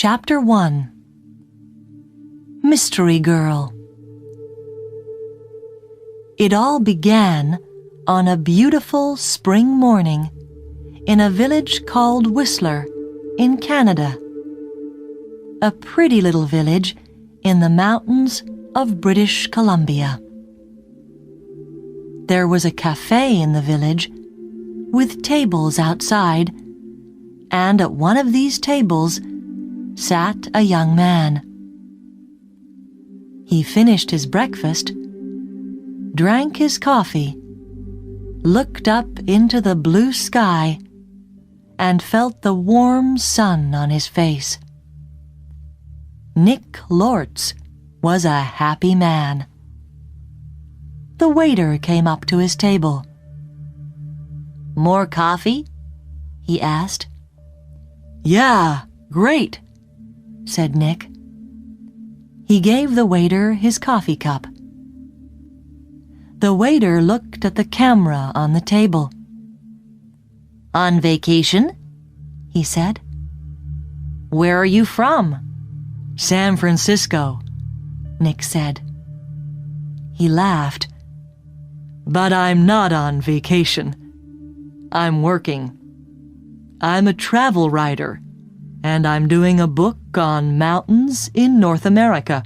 Chapter 1 Mystery Girl. It all began on a beautiful spring morning in a village called Whistler in Canada. A pretty little village in the mountains of British Columbia. There was a cafe in the village with tables outside, and at one of these tables sat a young man. He finished his breakfast, drank his coffee, looked up into the blue sky, and felt the warm sun on his face. Nick Lortz was a happy man. The waiter came up to his table. "More coffee?" he asked. "Yeah, great," said Nick. He gave the waiter his coffee cup. The waiter looked at the camera on the table. "On vacation?" he said. "Where are you from?" "San Francisco," Nick said. He laughed. "But I'm not on vacation. I'm working. I'm a travel writer, and I'm doing a book on mountains in North America.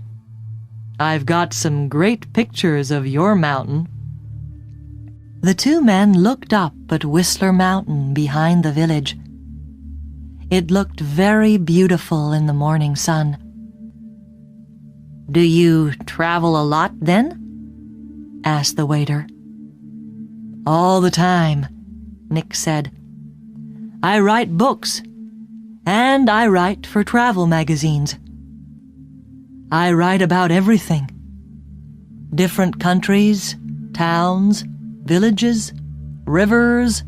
I've got some great pictures of your mountain." The two men looked up at Whistler Mountain behind the village. It looked very beautiful in the morning sun. "Do you travel a lot then?" asked the waiter. "All the time," Nick said. "I write books, and I write for travel magazines. I write about everything. Different countries, towns, villages, rivers,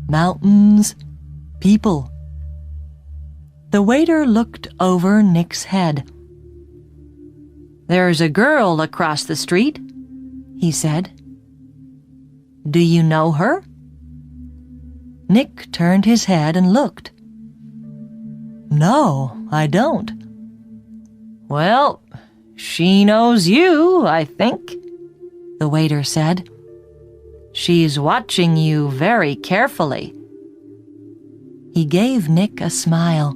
mountains, people." The waiter looked over Nick's head. "There's a girl across the street," he said. "Do you know her?" Nick turned his head and looked. "No, I don't." "Well, she knows you, I think," the waiter said. "She's watching you very carefully." He gave Nick a smile.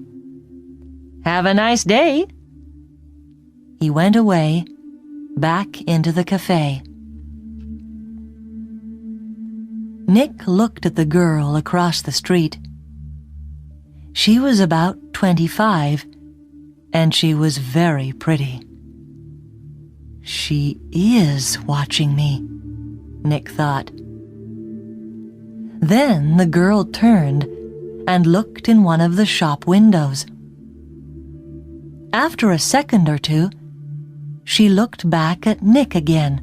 "Have a nice day." He went away, back into the cafe. Nick looked at the girl across the street. She was about 25, and she was very pretty. "She is watching me," Nick thought. Then the girl turned and looked in one of the shop windows. After a second or two, she looked back at Nick again.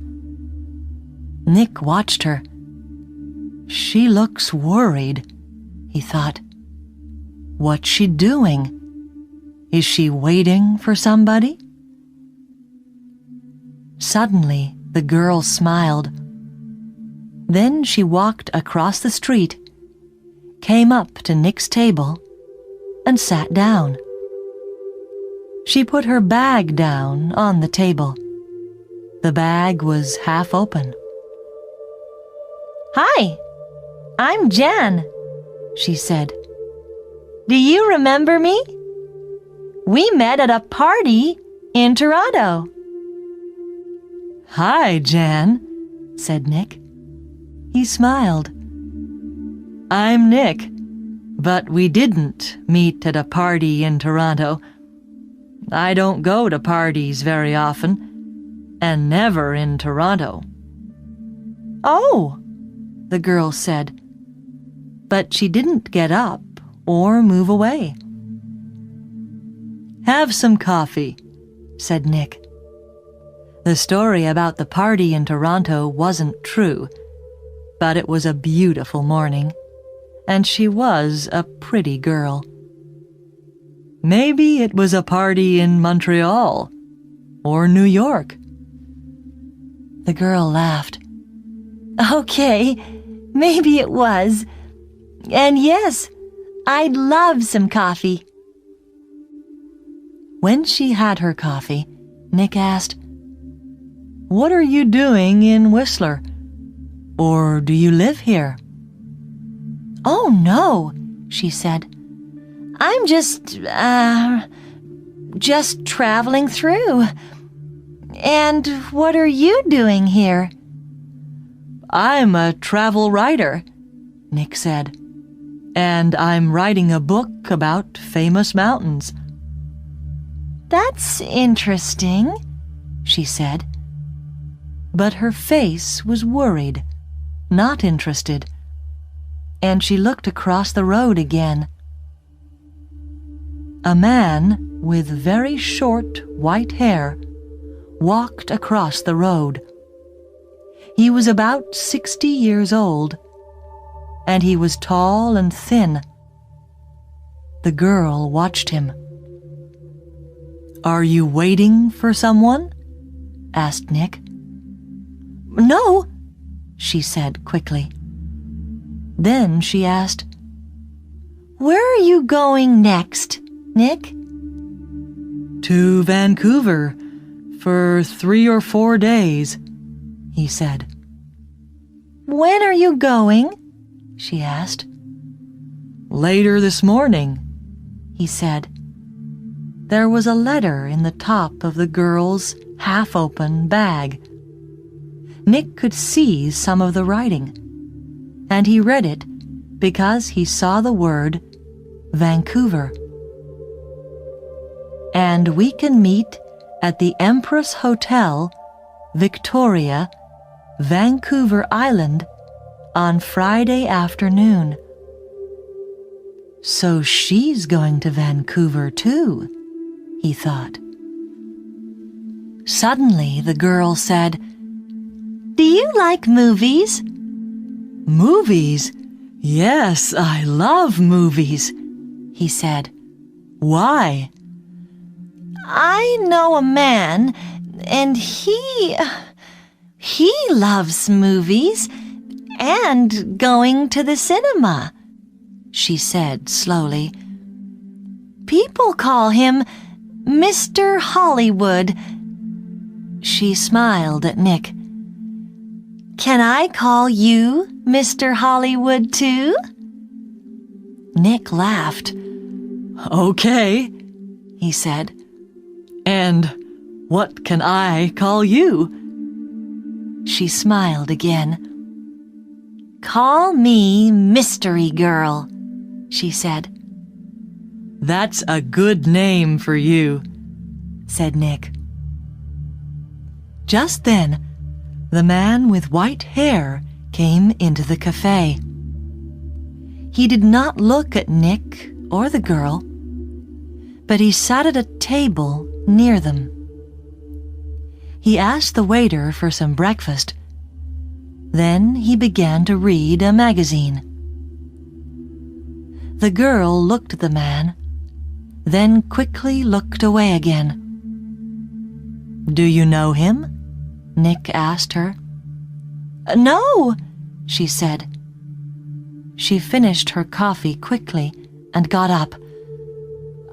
Nick watched her. "She looks worried," he thought. "What's she doing? Is she waiting for somebody?" Suddenly, the girl smiled. Then she walked across the street, came up to Nick's table, and sat down. She put her bag down on the table. The bag was half open. "Hi, I'm Jan," she said. "Do you remember me? We met at a party in Toronto." "Hi, Jan," said Nick. He smiled. "I'm Nick, but we didn't meet at a party in Toronto. I don't go to parties very often, and never in Toronto." "Oh," the girl said, but she didn't get up or move away. "Have some coffee," said Nick. The story about the party in Toronto wasn't true, but it was a beautiful morning, and she was a pretty girl. Maybe it was a party in Montreal or New York. The girl laughed. "Okay, maybe it was. And yes, I'd love some coffee." When she had her coffee, Nick asked, "What are you doing in Whistler? Or do you live here?" "Oh, no," she said. "I'm just traveling through. And what are you doing here?" "I'm a travel writer," Nick said, "and I'm writing a book about famous mountains." "That's interesting," she said. But her face was worried, not interested, and she looked across the road again. A man with very short white hair walked across the road. He was about 60 years old, and he was tall and thin. The girl watched him. "Are you waiting for someone?" asked Nick. "No," she said quickly. Then she asked, "Where are you going next, Nick?" "To Vancouver for 3 or 4 days," he said. "When are you going?" she asked. "Later this morning," he said. There was a letter in the top of the girl's half-open bag. Nick could see some of the writing, and he read it because he saw the word Vancouver. "And we can meet at the Empress Hotel, Victoria, Vancouver Island, on Friday afternoon." So she's going to Vancouver too, he thought. Suddenly the girl said, "Do you like movies?" "Movies? Yes, I love movies," he said. "Why?" "I know a man, and he loves movies and going to the cinema," she said slowly. "People call him Mr. Hollywood." She smiled at Nick. "Can I call you Mr. Hollywood too?" Nick laughed. "Okay," he said. "And what can I call you?" She smiled again. "Call me Mystery Girl," she said. "That's a good name for you," said Nick. Just then, the man with white hair came into the cafe. He did not look at Nick or the girl, but he sat at a table near them. He asked the waiter for some breakfast. Then he began to read a magazine. The girl looked at the man, then quickly looked away again. "Do you know him?" Nick asked her. "No," she said. She finished her coffee quickly and got up.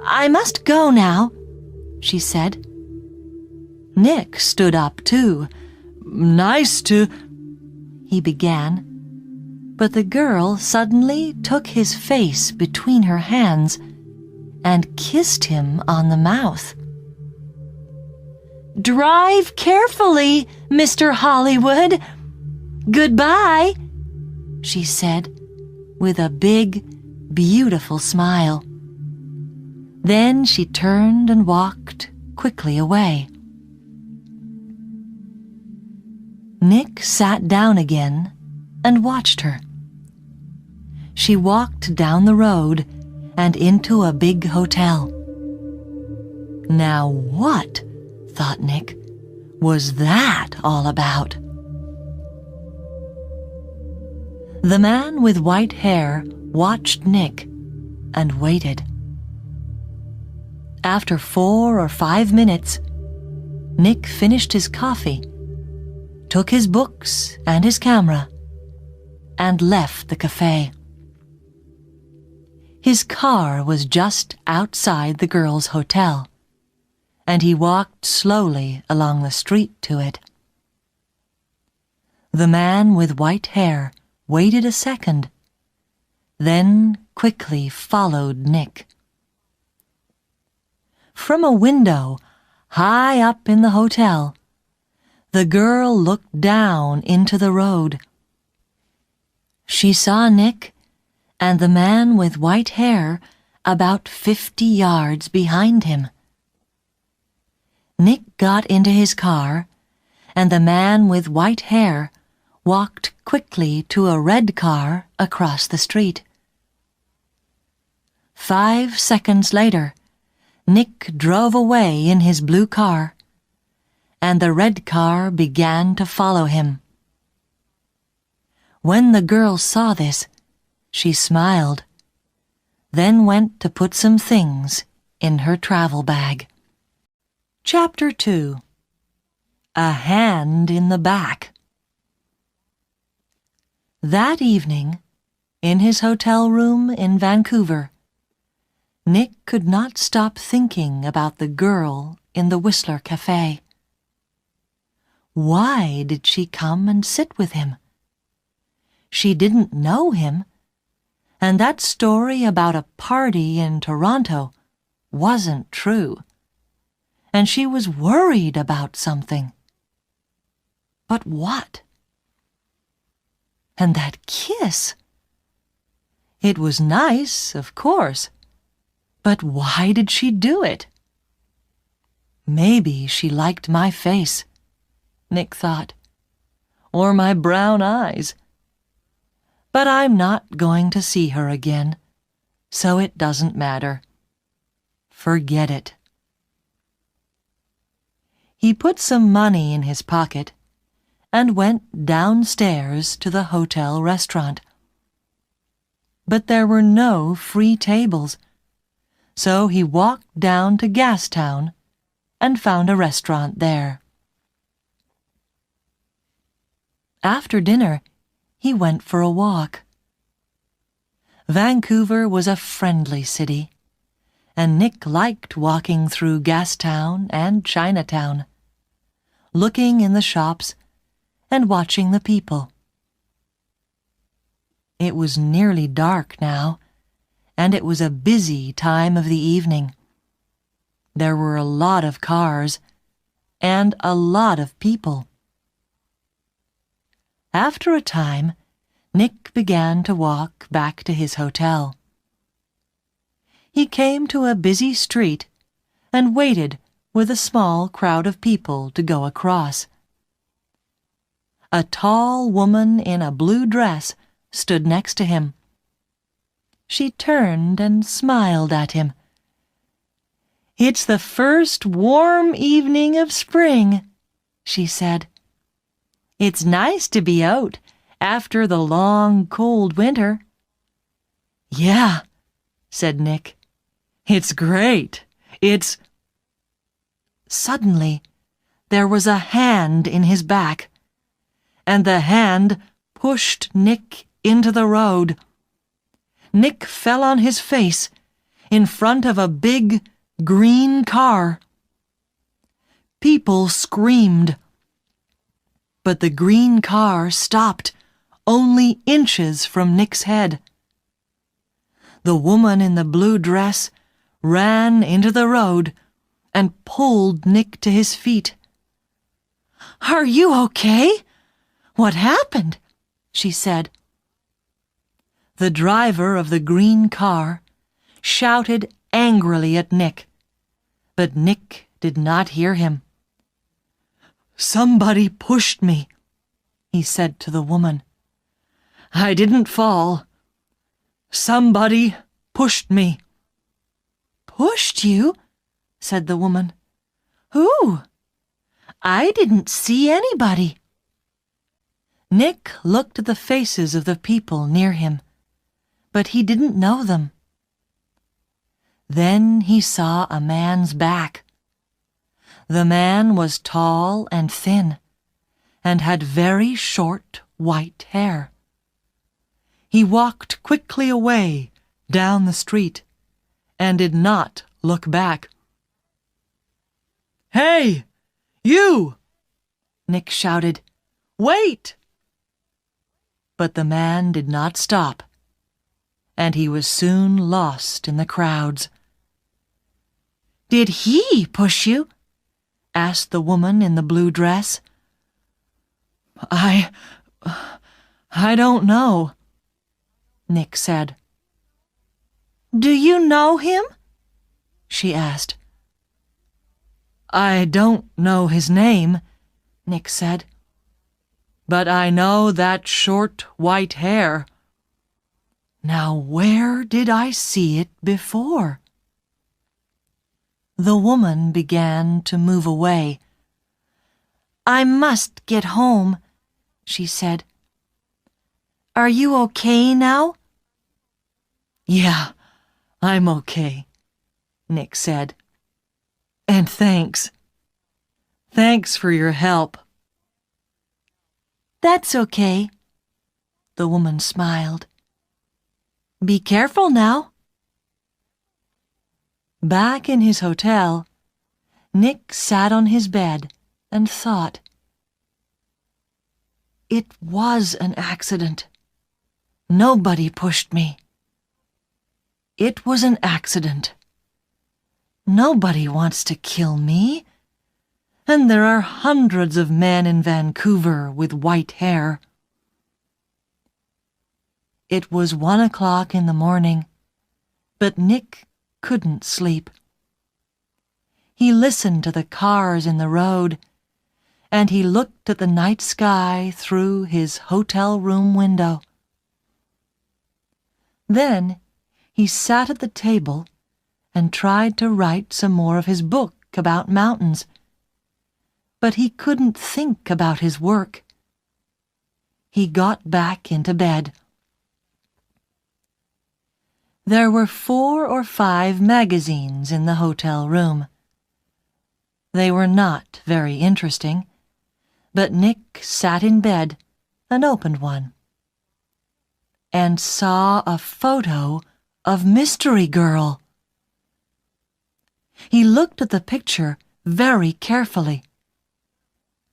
"I must go now," she said. Nick stood up too. "Nice to—" he began, but the girl suddenly took his face between her hands and kissed him on the mouth. "Drive carefully, Mr. Hollywood. Goodbye," she said with a big, beautiful smile. Then she turned and walked quickly away. Nick sat down again and watched her. She walked down the road and into a big hotel. Now what, thought Nick, was that all about? The man with white hair watched Nick and waited. After 4 or 5 minutes, Nick finished his coffee, took his books and his camera, and left the cafe. His car was just outside the girls' hotel. and he walked slowly along the street to it. The man with white hair waited a second, then quickly followed Nick. From a window high up in the hotel, the girl looked down into the road. She saw Nick and the man with white hair about 50 yards behind him. Nick got into his car, and the man with white hair walked quickly to a red car across the street. 5 seconds later, Nick drove away in his blue car, and the red car began to follow him. When the girl saw this, she smiled, then went to put some things in her travel bag. Chapter 2. A Hand in the Back. That evening, in his hotel room in Vancouver, Nick could not stop thinking about the girl in the Whistler Cafe. Why did she come and sit with him? She didn't know him, and that story about a party in Toronto wasn't true, and she was worried about something. But what? And that kiss! It was nice, of course, but why did she do it? Maybe she liked my face, Nick thought, or my brown eyes. But I'm not going to see her again, so it doesn't matter. Forget it. He put some money in his pocket and went downstairs to the hotel restaurant. But there were no free tables, so he walked down to Gastown and found a restaurant there. After dinner, he went for a walk. Vancouver was a friendly city, and Nick liked walking through Gastown and Chinatown, looking in the shops and watching the people. It was nearly dark now, and it was a busy time of the evening. There were a lot of cars and a lot of people. After a time, Nick began to walk back to his hotel. He came to a busy street and waited with a small crowd of people to go across. A tall woman in a blue dress stood next to him. She turned and smiled at him. "It's the first warm evening of spring," she said. "It's nice to be out after the long, cold winter." "Yeah," said Nick. "It's great. It's—" Suddenly, there was a hand in his back, and the hand pushed Nick into the road. Nick fell on his face in front of a big, green car. People screamed, but the green car stopped only inches from Nick's head. The woman in the blue dress ran into the road and pulled Nick to his feet. "Are you okay? What happened?" she said. The driver of the green car shouted angrily at Nick, but Nick did not hear him. "Somebody pushed me," he said to the woman. "I didn't fall. Somebody pushed me." "Pushed you?" said the woman. "Who? I didn't see anybody." Nick looked at the faces of the people near him, but he didn't know them. Then he saw a man's back. The man was tall and thin, and had very short white hair. He walked quickly away down the street, and did not look back. Hey, you! Nick shouted. Wait! But the man did not stop, and he was soon lost in the crowds. Did he push you? Asked the woman in the blue dress. I don't know, Nick said. Do you know him? She asked. I don't know his name, Nick said. But I know that short white hair. Now where did I see it before? The woman began to move away. I must get home, she said. Are you okay now? Yeah, I'm okay, Nick said. And thanks. Thanks for your help. That's okay, the woman smiled. Be careful now. Back in his hotel, Nick sat on his bed and thought. It was an accident. Nobody pushed me. It was an accident. Nobody wants to kill me. And there are hundreds of men in Vancouver with white hair. It was 1 o'clock in the morning, but Nick couldn't sleep. He listened to the cars in the road, and he looked at the night sky through his hotel room window. Then he sat at the table and tried to write some more of his book about mountains. But he couldn't think about his work. He got back into bed. There were 4 or 5 magazines in the hotel room. They were not very interesting, but Nick sat in bed and opened one, and saw a photo of Mystery Girl. He looked at the picture very carefully.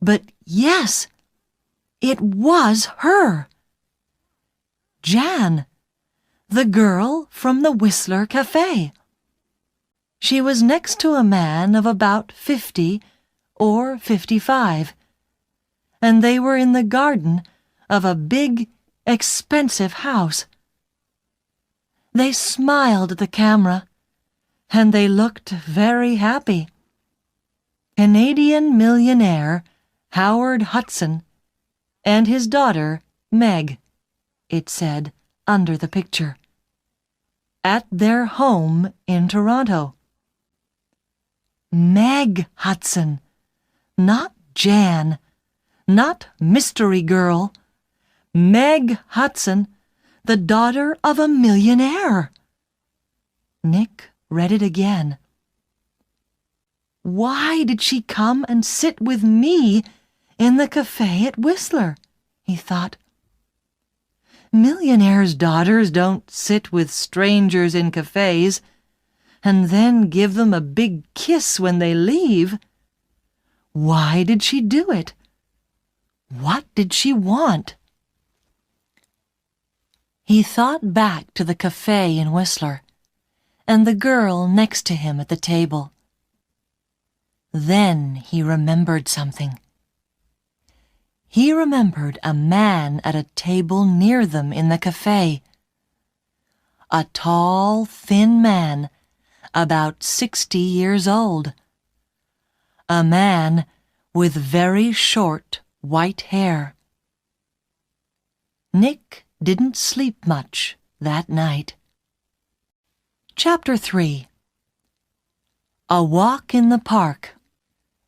But yes, it was her. Jan, the girl from the Whistler Cafe. She was next to a man of about 50 or 55, and they were in the garden of a big, expensive house. They smiled at the camera, and they looked very happy. Canadian millionaire Howard Hudson and his daughter, Meg, it said under the picture, at their home in Toronto. Meg Hudson, not Jan, not Mystery Girl. Meg Hudson, the daughter of a millionaire. Nick read it again. Why did she come and sit with me in the cafe at Whistler? He thought. Millionaires' daughters don't sit with strangers in cafes and then give them a big kiss when they leave. Why did she do it? What did she want? He thought back to the cafe in Whistler and the girl next to him at the table. Then he remembered something. He remembered a man at a table near them in the cafe. A tall, thin man, about 60 years old. A man with very short white hair. Nick didn't sleep much that night. Chapter 3. A walk in the park.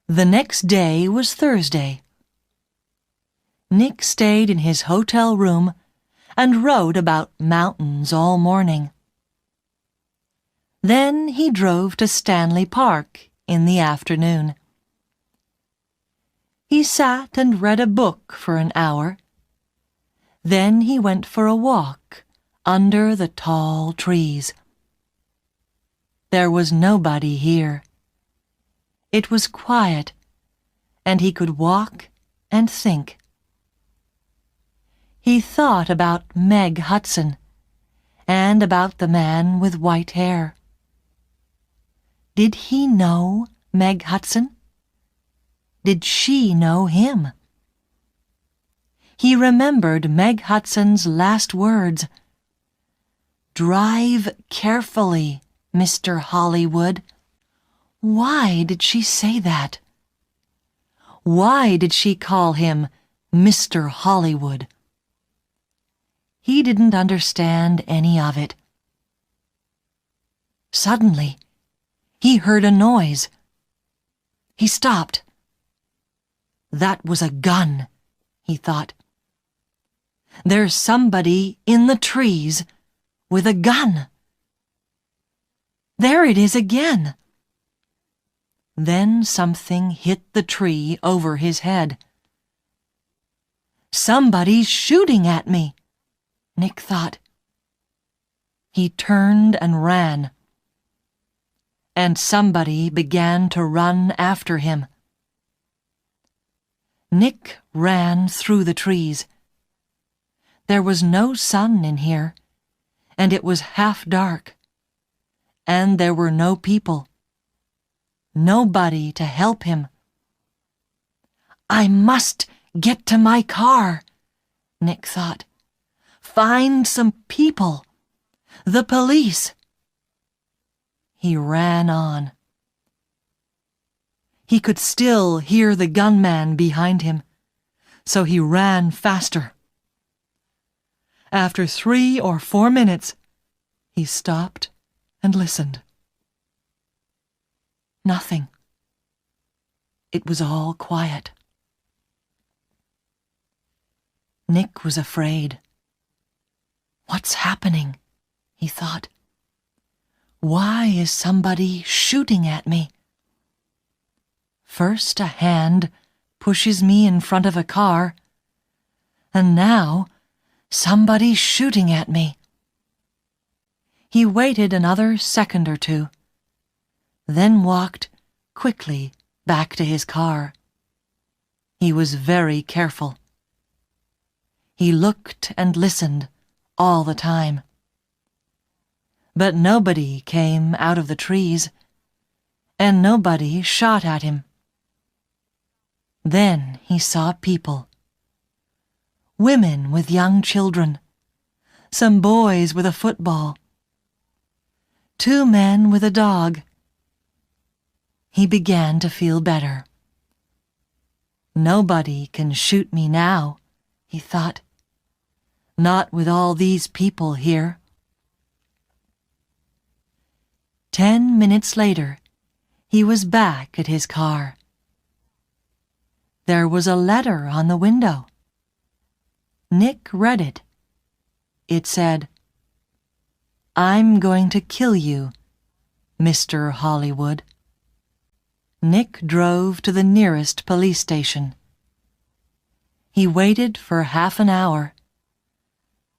The next day was Thursday. Nick stayed in his hotel room and wrote about mountains all morning. Then he drove to Stanley Park in the afternoon. He sat and read a book for an hour. Then he went for a walk under the tall trees. There was nobody here. It was quiet, and he could walk and think. He thought about Meg Hudson and about the man with white hair. Did he know Meg Hudson? Did she know him? He remembered Meg Hudson's last words. "Drive carefully, Mr. Hollywood." Why did she say that? Why did she call him Mr. Hollywood? He didn't understand any of it. Suddenly, he heard a noise. He stopped. That was a gun, he thought. There's somebody in the trees with a gun. There it is again. Then something hit the tree over his head. Somebody's shooting at me, Nick thought. He turned and ran. And somebody began to run after him. Nick ran through the trees. There was no sun in here, and it was half dark. And there were no people. Nobody to help him. I must get to my car, Nick thought. Find some people. The police. He ran on. He could still hear the gunman behind him, so he ran faster. After 3 or 4 minutes, he stopped and listened. Nothing. It was all quiet. Nick was afraid. What's happening? He thought. Why is somebody shooting at me? First a hand pushes me in front of a car, and now somebody's shooting at me. He waited another second or two, then walked quickly back to his car. He was very careful. He looked and listened all the time. But nobody came out of the trees, and nobody shot at him. Then he saw people. Women with young children, some boys with a football, 2 men with a dog. He began to feel better. Nobody can shoot me now, he thought. Not with all these people here. 10 minutes later, he was back at his car. There was a letter on the window. Nick read it. It said, "I'm going to kill you, Mr. Hollywood." Nick drove to the nearest police station. He waited for half an hour.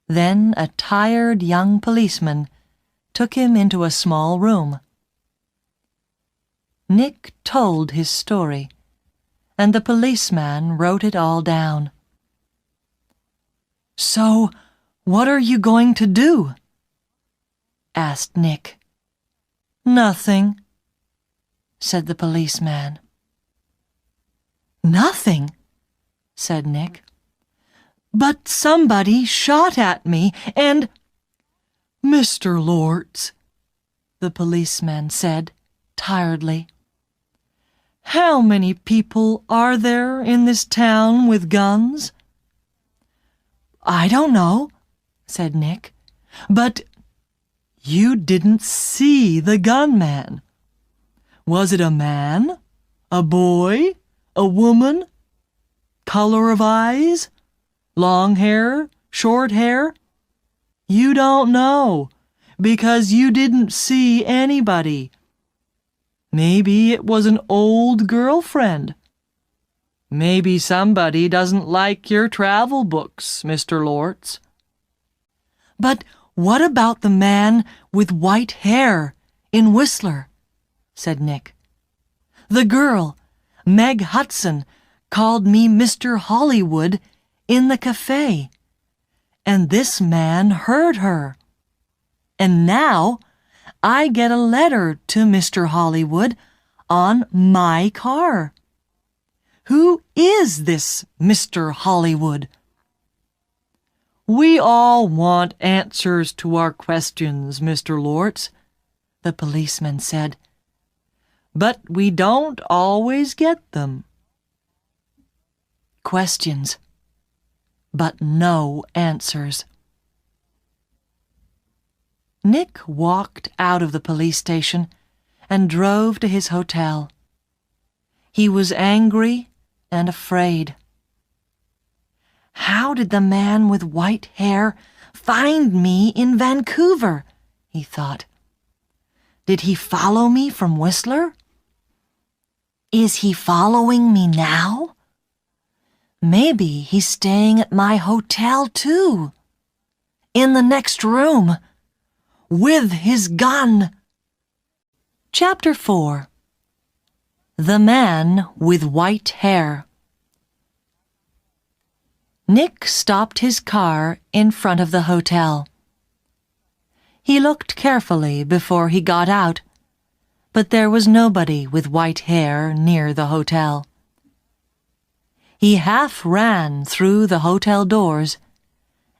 Then a tired young policeman took him into a small room. Nick told his story, and the policeman wrote it all down. "So, what are you going to do?" asked Nick. "Nothing," said the policeman. "Nothing?" said Nick. "But somebody shot at me and—" "Mr. Lortz," the policeman said tiredly, "how many people are there in this town with guns?" "I don't know," said Nick, "but you didn't see the gunman. Was it a man, a boy, a woman? Color of eyes? Long hair, short hair? You don't know, because you didn't see anybody. Maybe it was an old girlfriend. Maybe somebody doesn't like your travel books, Mr. Lortz." "But what about the man with white hair in Whistler?" said Nick. The girl, Meg Hudson, called me Mr. Hollywood in the cafe, and this man heard her. And now I get a letter to Mr. Hollywood on my car. Who is this Mr. Hollywood? We all want answers to our questions, Mr. Lortz, the policeman said. But we don't always get them. Questions, but no answers. Nick walked out of the police station and drove to his hotel. He was angry and afraid. How did the man with white hair find me in Vancouver? He thought. Did he follow me from Whistler? Is he following me now? Maybe he's staying at my hotel too. In the next room. With his gun. Chapter 4. The Man with White Hair. Nick stopped his car in front of the hotel. He looked carefully before he got out, but there was nobody with white hair near the hotel. He half ran through the hotel doors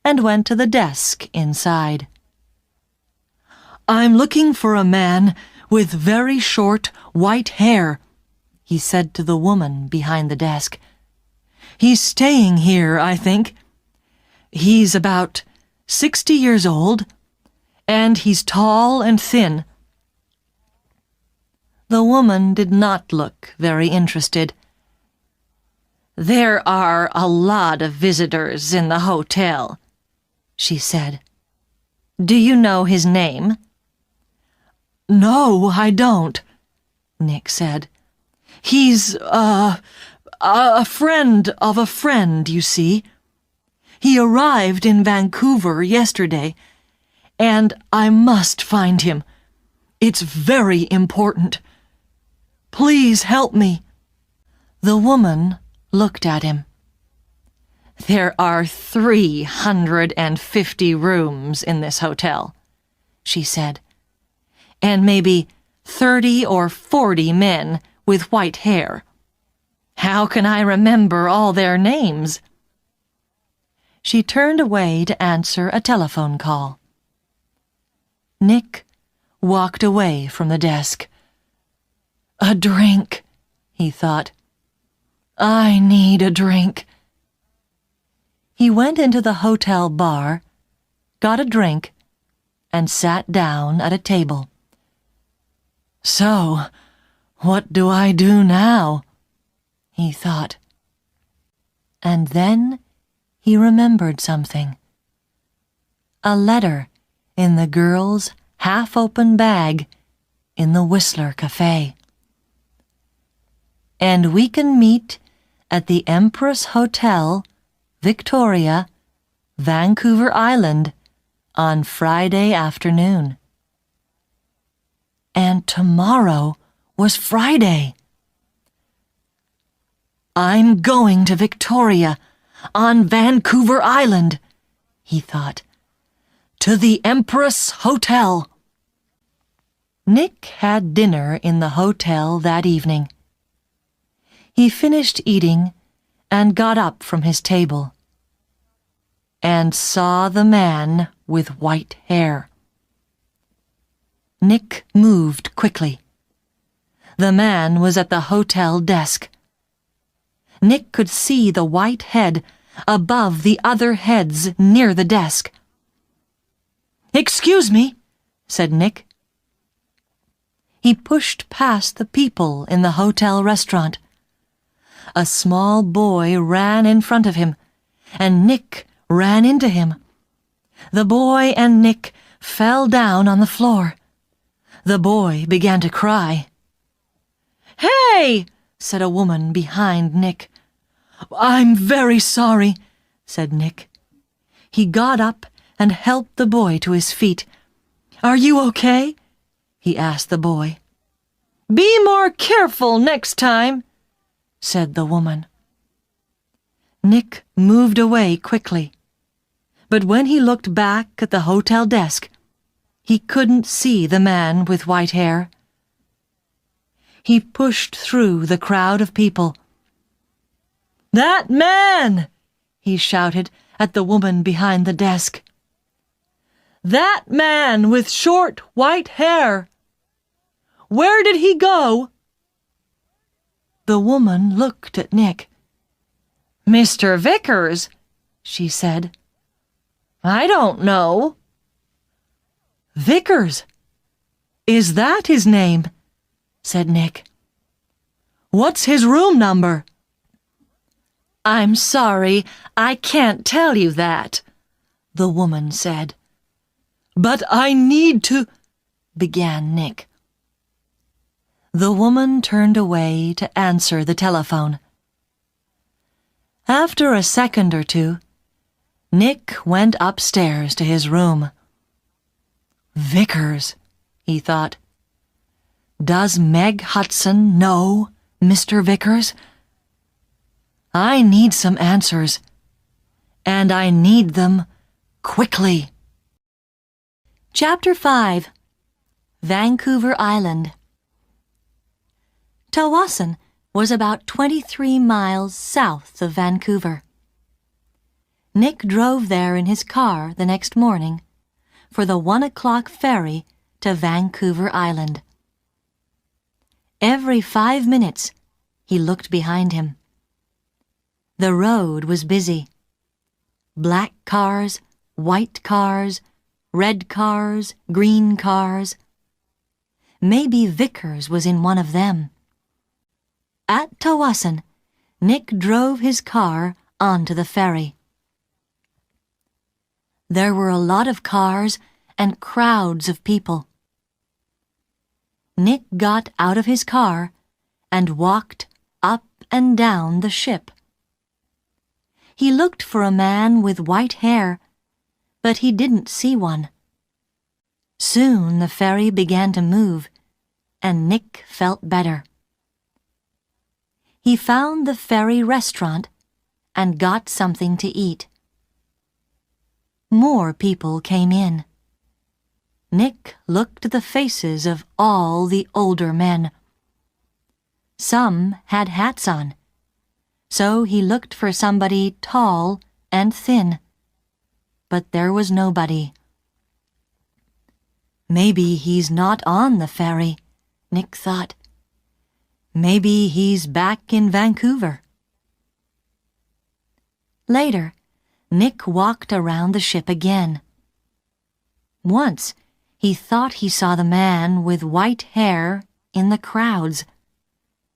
and went to the desk inside. I'm looking for a man with very short white hair, he said to the woman behind the desk. He's staying here, I think. He's about 60 years old, and he's tall and thin. The woman did not look very interested. There are a lot of visitors in the hotel, she said. Do you know his name? No, I don't, Nick said. He's, a friend of a friend, you see. He arrived in Vancouver yesterday, and I must find him. It's very important. Please help me. The woman looked at him. There are 350 rooms in this hotel, she said, and maybe 30 or 40 men with white hair. How can I remember all their names? She turned away to answer a telephone call. Nick walked away from the desk. A drink, he thought. I need a drink. He went into the hotel bar, got a drink, and sat down at a table. So, what do I do now? He thought. And then he remembered something. A letter in the girl's half-open bag in the Whistler Cafe. And we can meet at the Empress Hotel, Victoria, Vancouver Island, on Friday afternoon. And tomorrow was Friday. I'm going to Victoria, on Vancouver Island, he thought. To the Empress Hotel. Nick had dinner in the hotel that evening. He finished eating and got up from his table and saw the man with white hair. Nick moved quickly. The man was at the hotel desk. Nick could see the white head above the other heads near the desk. Excuse me, said Nick. He pushed past the people in the hotel restaurant. A small boy ran in front of him, and Nick ran into him. The boy and Nick fell down on the floor. The boy began to cry. Hey! said a woman behind Nick. I'm very sorry, said Nick. He got up and helped the boy to his feet. Are you okay? He asked the boy. Be more careful next time, said the woman. Nick moved away quickly, but when he looked back at the hotel desk, he couldn't see the man with white hair. He pushed through the crowd of people. "That man!" he shouted at the woman behind the desk. "That man with short white hair! Where did he go?" The woman looked at Nick. "Mr. Vickers," she said. "I don't know." "Vickers? Is that his name?" said Nick. "What's his room number?" "I'm sorry, I can't tell you that," the woman said. "But I need to," began Nick. The woman turned away to answer the telephone. After a second or two, Nick went upstairs to his room. Vickers, he thought. Does Meg Hudson know Mr. Vickers? I need some answers, and I need them quickly. Chapter 5. Vancouver Island. Tawasin was about 23 miles south of Vancouver. Nick drove there in his car the next morning for the 1 o'clock ferry to Vancouver Island. Every 5 minutes, he looked behind him. The road was busy. Black cars, white cars, red cars, green cars. Maybe Vickers was in one of them. At Tawasin, Nick drove his car onto the ferry. There were a lot of cars and crowds of people. Nick got out of his car and walked up and down the ship. He looked for a man with white hair, but he didn't see one. Soon the ferry began to move, and Nick felt better. He found the ferry restaurant and got something to eat. More people came in. Nick looked at the faces of all the older men. Some had hats on, so he looked for somebody tall and thin, but there was nobody. Maybe he's not on the ferry, Nick thought. Maybe he's back in Vancouver. Later, Nick walked around the ship again. Once, he thought he saw the man with white hair in the crowds,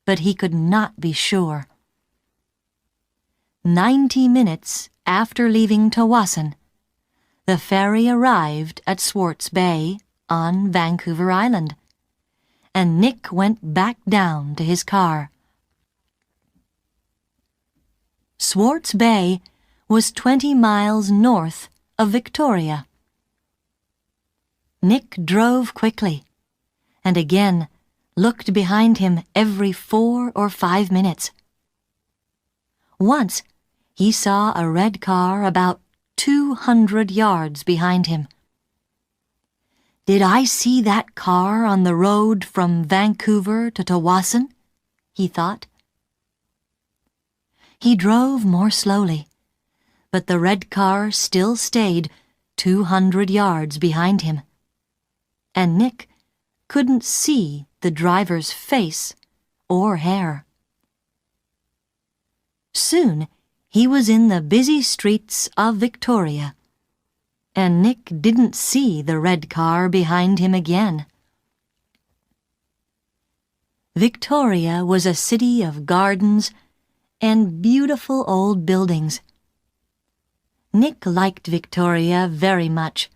but he could not be sure. 90 minutes after leaving Tawasin, the ferry arrived at Swartz Bay on Vancouver Island, and Nick went back down to his car. Swartz Bay was 20 miles north of Victoria. Nick drove quickly, and again looked behind him every 4 or 5 minutes. Once, he saw a red car about 200 yards behind him. Did I see that car on the road from Vancouver to Tawasin? He thought. He drove more slowly, but the red car still stayed 200 yards behind him, and Nick couldn't see the driver's face or hair. Soon, he was in the busy streets of Victoria, and Nick didn't see the red car behind him again. Victoria was a city of gardens and beautiful old buildings. Nick liked Victoria very much,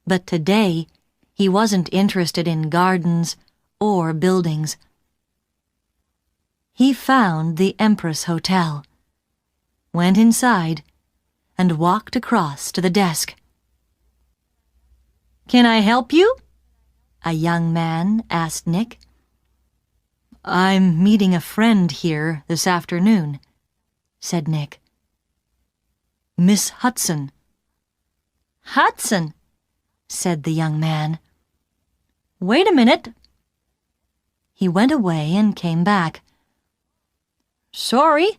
but today he wasn't interested in gardens or buildings. He found the Empress Hotel, went inside, and walked across to the desk. "Can I help you?" a young man asked Nick. I'm meeting a friend here this afternoon," said Nick. "Miss Hudson." "Hudson," said the young man. "Wait a minute." He went away and came back. "Sorry,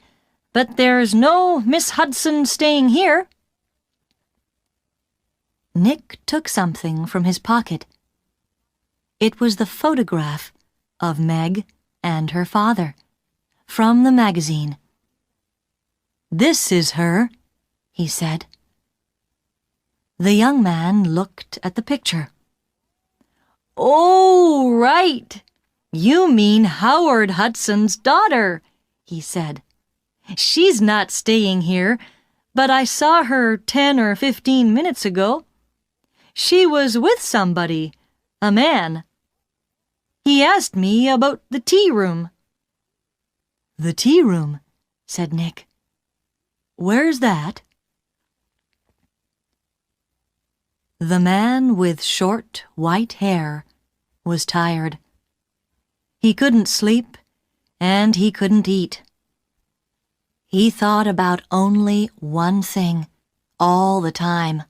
but there's no Miss Hudson staying here." Nick took something from his pocket. It was the photograph of Meg and her father, from the magazine. "This is her," he said. The young man looked at the picture. "Oh, right. You mean Howard Hudson's daughter," he said. "She's not staying here, but I saw her 10 or 15 minutes ago. She was with somebody, a man. He asked me about the tea room." "The tea room," said Nick. "Where's that?" The man with short, white hair was tired. He couldn't sleep, and he couldn't eat. He thought about only one thing all the time.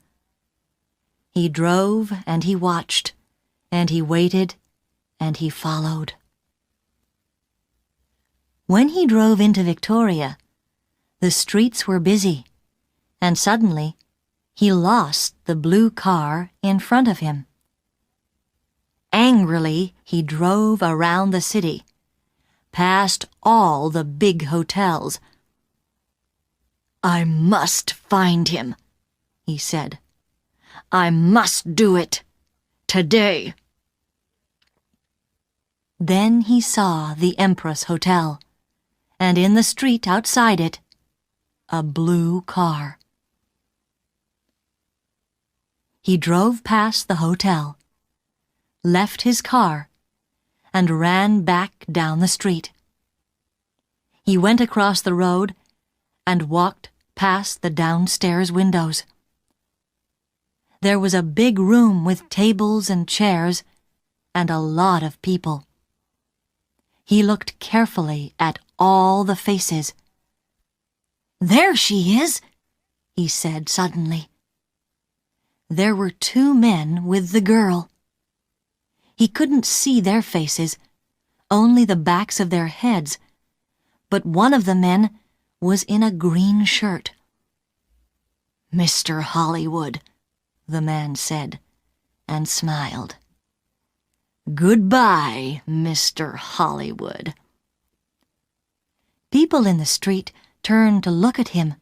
He drove and he watched, and he waited, and he followed. When he drove into Victoria, the streets were busy, and suddenly he lost the blue car in front of him. Angrily, he drove around the city, past all the big hotels. "I must find him," he said. "I must do it. Today." Then he saw the Empress Hotel, and in the street outside it, a blue car. He drove past the hotel, left his car, and ran back down the street. He went across the road and walked past the downstairs windows. There was a big room with tables and chairs and a lot of people. He looked carefully at all the faces. "There she is," he said suddenly. There were 2 men with the girl. He couldn't see their faces, only the backs of their heads, but one of the men was in a green shirt. "Mr. Hollywood," the man said, and smiled. "Goodbye, Mr. Hollywood." People in the street turned to look at him,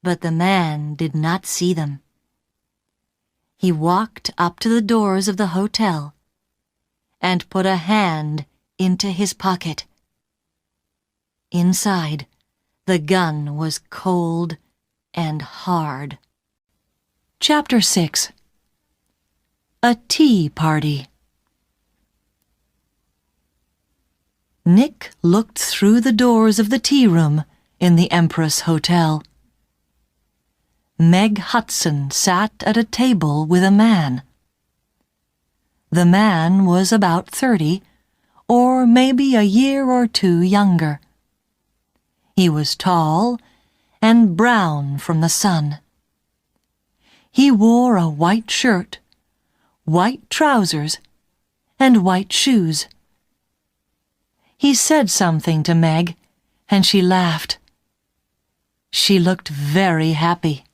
but the man did not see them. He walked up to the doors of the hotel and put a hand into his pocket. Inside, the gun was cold and hard. Chapter 6. A Tea Party. Nick looked through the doors of the tea room in the Empress Hotel. Meg Hudson sat at a table with a man. The man was about 30, or maybe a year or 2 younger. He was tall and brown from the sun. He wore a white shirt, white trousers, and white shoes. He said something to Meg, and she laughed. She looked very happy.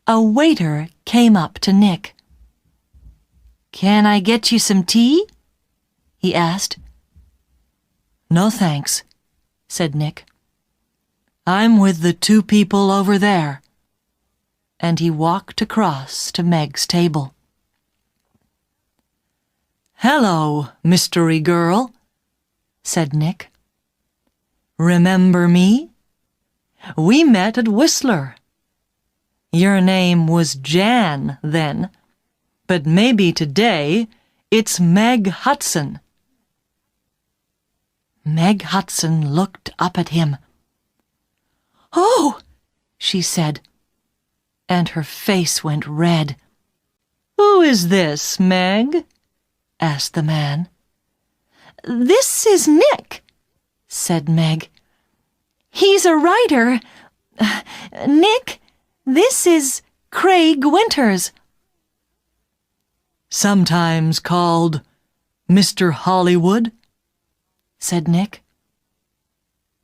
A waiter came up to Nick. "Can I get you some tea?" he asked. "No thanks," said Nick. "I'm with the 2 people over there." And he walked across to Meg's table. "Hello, mystery girl," said Nick. "Remember me? We met at Whistler. Your name was Jan then, but maybe today it's Meg Hudson." Meg Hudson looked up at him. "Oh!" she said, and her face went red. "Who is this, Meg?" asked the man. This is Nick," said Meg. "He's a writer. Nick, this is Craig Winters." "Sometimes called Mr. Hollywood," said Nick.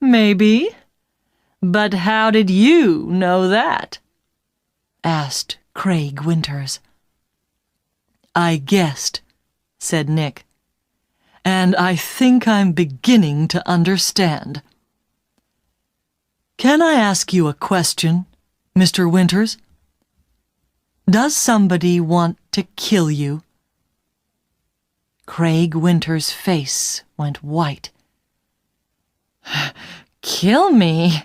"Maybe. But how did you know that?" asked Craig Winters. "I guessed," said Nick. "And I think I'm beginning to understand. Can I ask you a question, Mr. Winters? Does somebody want to kill you?" Craig Winters' face went white. "Kill me?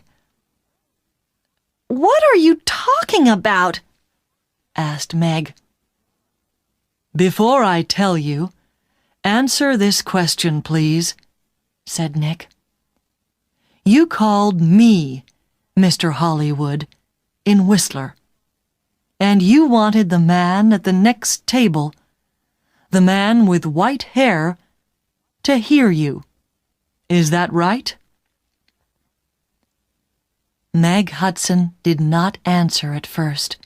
What are you talking about?" asked Meg. "Before I tell you, answer this question, please," said Nick. "You called me Mr. Hollywood in Whistler, and you wanted the man at the next table, the man with white hair, to hear you. Is that right?" Meg Hudson did not answer at first.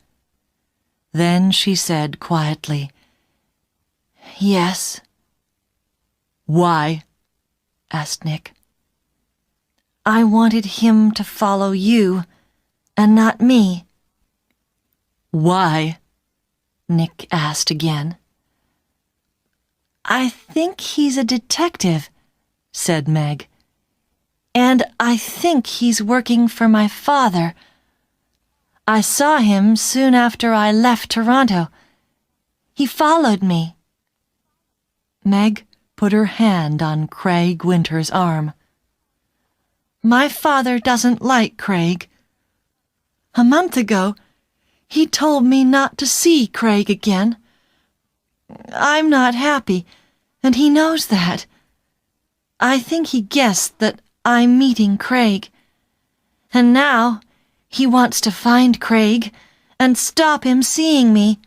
Then she said quietly, "Yes." "Why?" asked Nick. "I wanted him to follow you, and not me." "Why?" Nick asked again. "I think he's a detective," said Meg. "And I think he's working for my father. I saw him soon after I left Toronto. He followed me." Meg put her hand on Craig Winters' arm. "My father doesn't like Craig. A month ago, he told me not to see Craig again. I'm not happy, and he knows that. I think he guessed that I'm meeting Craig. And now he wants to find Craig and stop him seeing me."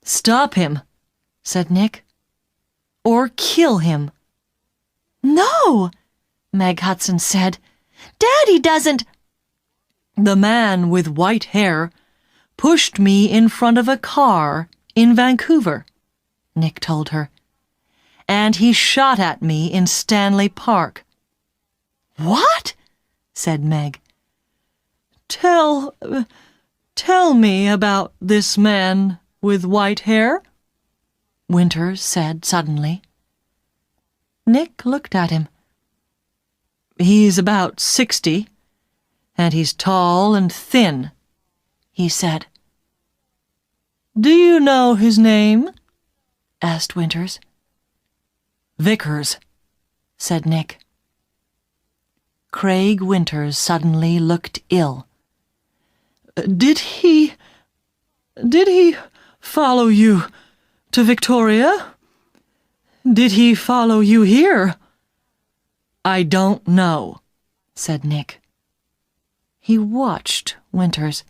"Stop him," said Nick. "Or kill him." "No," Meg Hudson said. "Daddy doesn't—" "The man with white hair pushed me in front of a car in Vancouver," Nick told her. "And he shot at me in Stanley Park." "What?" said Meg. Tell me about this man with white hair," Winters said suddenly. Nick looked at him. "He's about 60, and he's tall and thin," he said. "Do you know his name?" asked Winters. "Vickers," said Nick. Craig Winters suddenly looked ill. Did he follow you to Victoria? Did he follow you here?" "I don't know," said Nick. He watched Winters.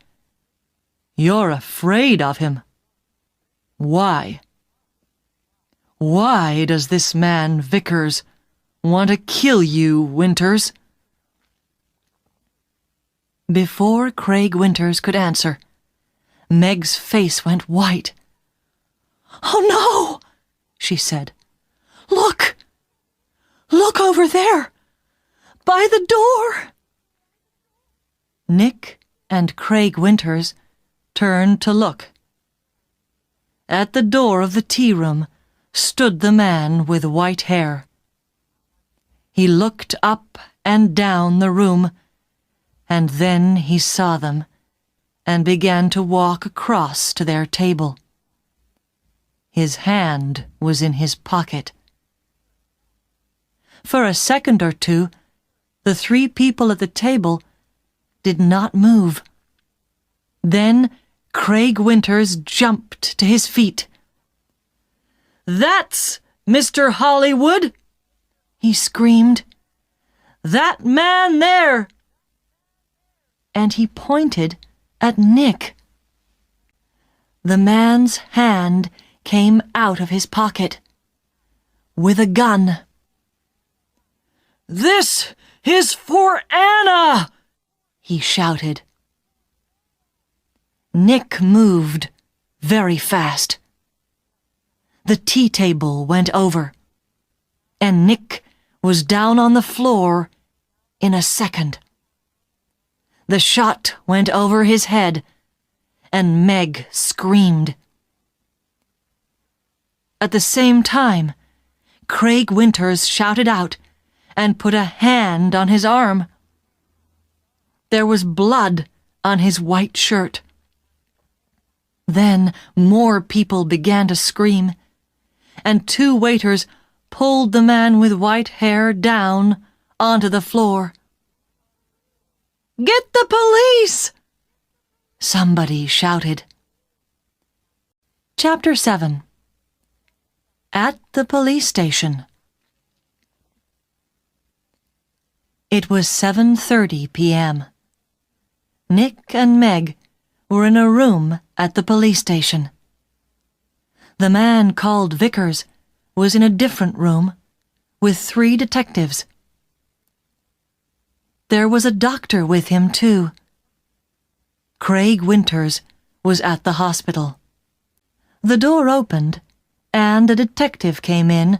"You're afraid of him. Why? Why does this man Vickers want to kill you, Winters?" Before Craig Winters could answer, Meg's face went white. "Oh, no!" she said. "Look! Look over there! By the door!" Nick and Craig Winters turned to look. At the door of the tea room stood the man with white hair. He looked up and down the room, and then he saw them and began to walk across to their table. His hand was in his pocket. For a second or two, the three people at the table did not move. Then Craig Winters jumped to his feet. "That's Mr. Hollywood!" he screamed. "That man there!" And he pointed at Nick. The man's hand came out of his pocket with a gun. "This is for Anna!" he shouted. Nick moved very fast. The tea table went over, and Nick was down on the floor in a second. The shot went over his head, and Meg screamed. At the same time, Craig Winters shouted out and put a hand on his arm. There was blood on his white shirt. Then more people began to scream, and 2 waiters pulled the man with white hair down onto the floor. "Get the police!" somebody shouted. Chapter 7. At the police station. It was 7:30 p.m. Nick and Meg were in a room at the police station. The man called Vickers was in a different room with 3 detectives. There was a doctor with him, too. Craig Winters was at the hospital. The door opened, and a detective came in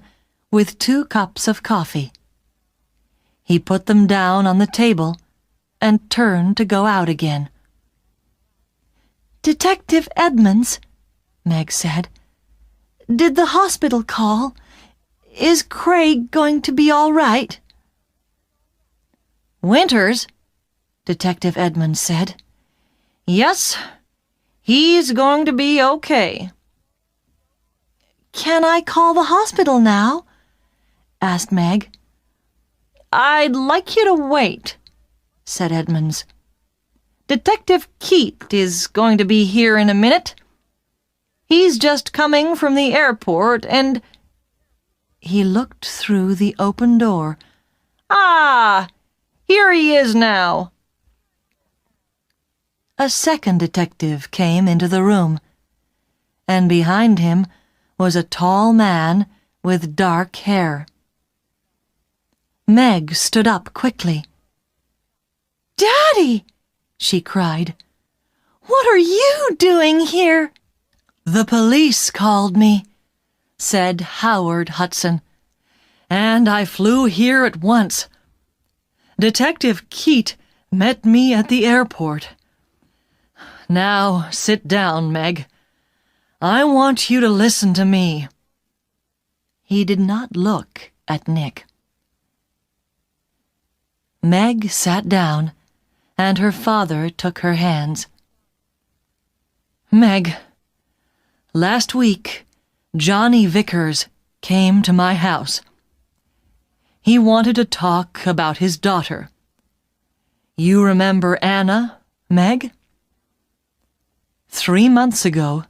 with 2 cups of coffee. He put them down on the table and turned to go out again. "Detective Edmonds," Meg said, "did the hospital call? Is Craig going to be all right?" "Winters," Detective Edmonds said. "Yes, he's going to be okay." "Can I call the hospital now?" asked Meg. "I'd like you to wait," said Edmonds. "Detective Keat is going to be here in a minute. He's just coming from the airport and—" He looked through the open door. "Ah, here he is now." A second detective came into the room, and behind him was a tall man with dark hair. Meg stood up quickly. "Daddy!" she cried. "What are you doing here?" "The police called me," said Howard Hudson, "and I flew here at once. Detective Keat met me at the airport. Now sit down, Meg. I want you to listen to me." He did not look at Nick. Meg sat down, and her father took her hands. "Meg, last week, Johnny Vickers came to my house. He wanted to talk about his daughter. You remember Anna, Meg? 3 months ago,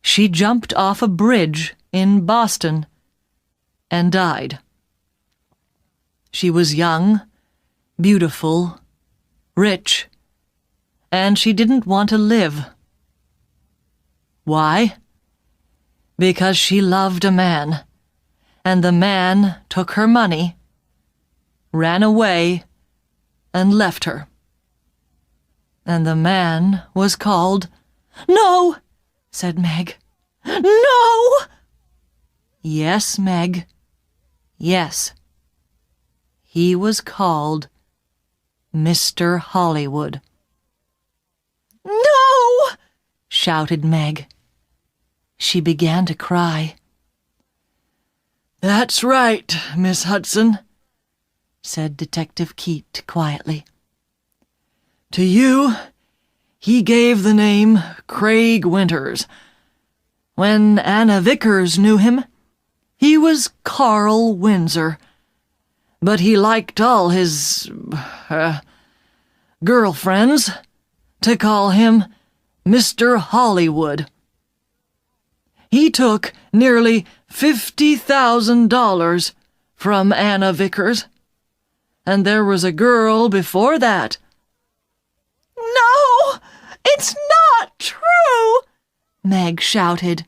she jumped off a bridge in Boston and died. She was young, beautiful, rich, and she didn't want to live. Why? Because she loved a man, and the man took her money, ran away, and left her. And the man was called—" "No!" said Meg. "No!" "Yes, Meg. Yes. He was called Mr. Hollywood." "No!" shouted Meg. She began to cry. "That's right, Miss Hudson," said Detective Keat quietly. "To you, he gave the name Craig Winters. When Anna Vickers knew him, he was Carl Windsor. But he liked all his, girlfriends to call him Mr. Hollywood. He took nearly $50,000 from Anna Vickers, and there was a girl before that." "No, it's not true!" Meg shouted.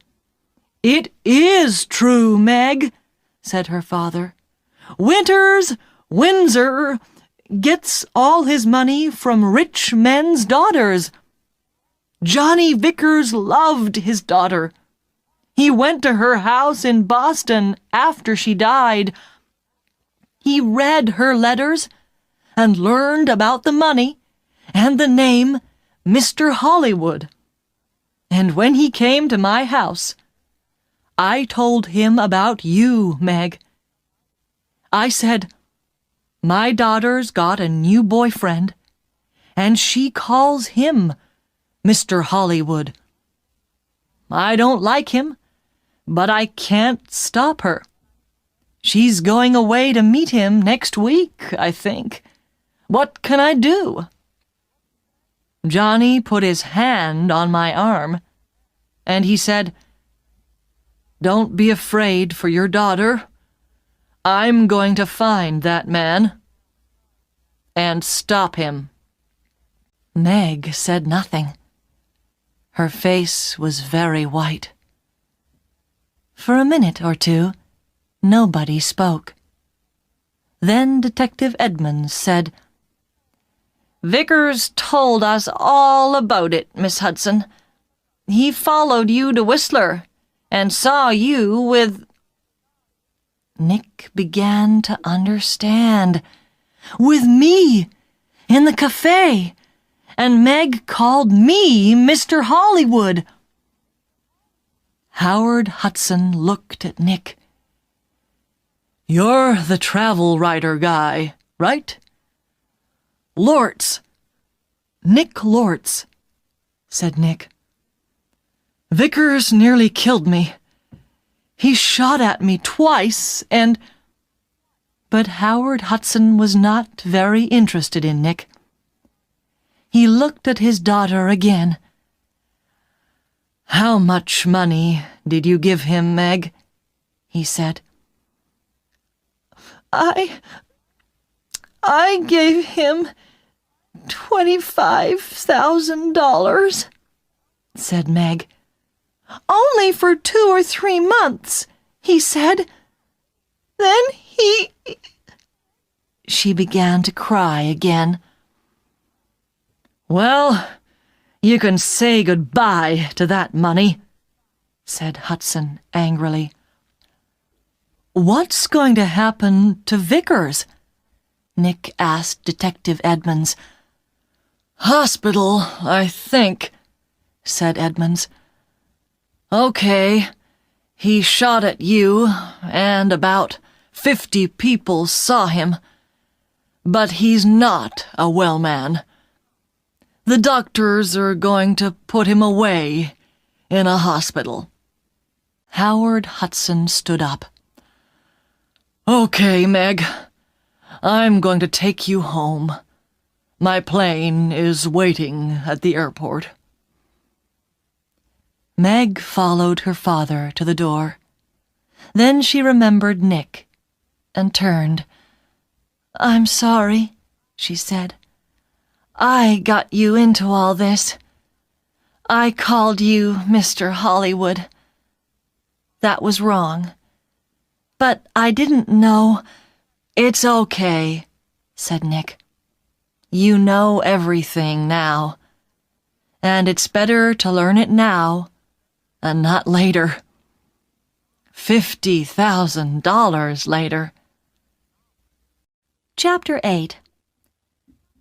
"It is true, Meg," said her father. "Winters Windsor gets all his money from rich men's daughters. Johnny Vickers loved his daughter. He went to her house in Boston after she died. He read her letters and learned about the money and the name Mr. Hollywood. And when he came to my house, I told him about you, Meg. I said, my daughter's got a new boyfriend, and she calls him Mr. Hollywood. I don't like him, but I can't stop her. She's going away to meet him next week, I think. What can I do? Johnny put his hand on my arm, and he said, Don't be afraid for your daughter. I'm going to find that man and stop him. Meg said nothing. Her face was very white. For a minute or two, nobody spoke. Then Detective Edmonds said, Vickers told us all about it, Miss Hudson. He followed you to Whistler and saw you with... Nick began to understand. With me, in the cafe, and Meg called me Mr. Hollywood. Howard Hudson looked at Nick. You're the travel writer guy, right? Lortz. Nick Lortz, said Nick. Vickers nearly killed me. He shot at me twice and... But Howard Hudson was not very interested in Nick. He looked at his daughter again. How much money did you give him, Meg? He said. I gave him $25,000, said Meg. Only for 2 or 3 months, he said. Then he... She began to cry again. Well, you can say goodbye to that money, said Hudson angrily. What's going to happen to Vickers? Nick asked Detective Edmonds. Hospital, I think, said Edmonds. Okay, he shot at you, and about 50 people saw him. But he's not a well man. The doctors are going to put him away in a hospital. Howard Hudson stood up. Okay, Meg, I'm going to take you home. My plane is waiting at the airport. Meg followed her father to the door. Then she remembered Nick and turned. I'm sorry, she said. I got you into all this. I called you Mr. Hollywood. That was wrong. But I didn't know. It's okay, said Nick. You know everything now. And it's better to learn it now and not later. $50,000 later. Chapter 8.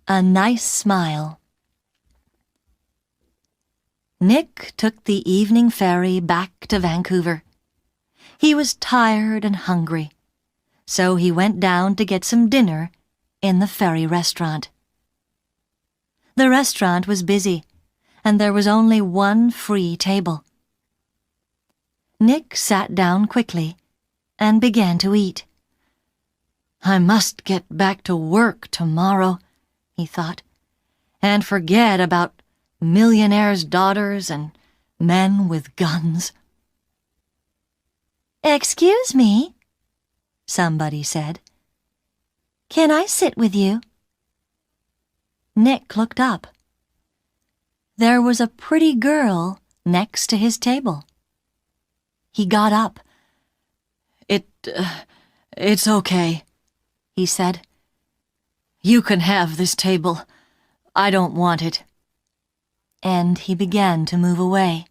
A Nice Smile. Nick took the evening ferry back to Vancouver. He was tired and hungry, so he went down to get some dinner in the ferry restaurant. The restaurant was busy, and there was only one free table. Nick sat down quickly and began to eat. I must get back to work tomorrow, he thought, and forget about millionaires' daughters and men with guns. Excuse me, somebody said. Can I sit with you? Nick looked up. There was a pretty girl next to his table. He got up. It's okay, he said, You can have this table. I don't want it. And he began to move away.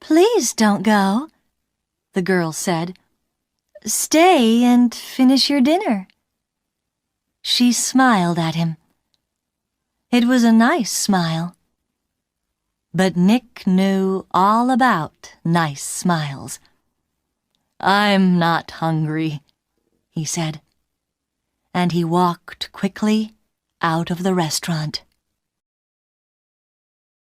Please don't go, the girl said. Stay and finish your dinner. She smiled at him. It was a nice smile. But Nick knew all about nice smiles. I'm not hungry, he said. And he walked quickly out of the restaurant.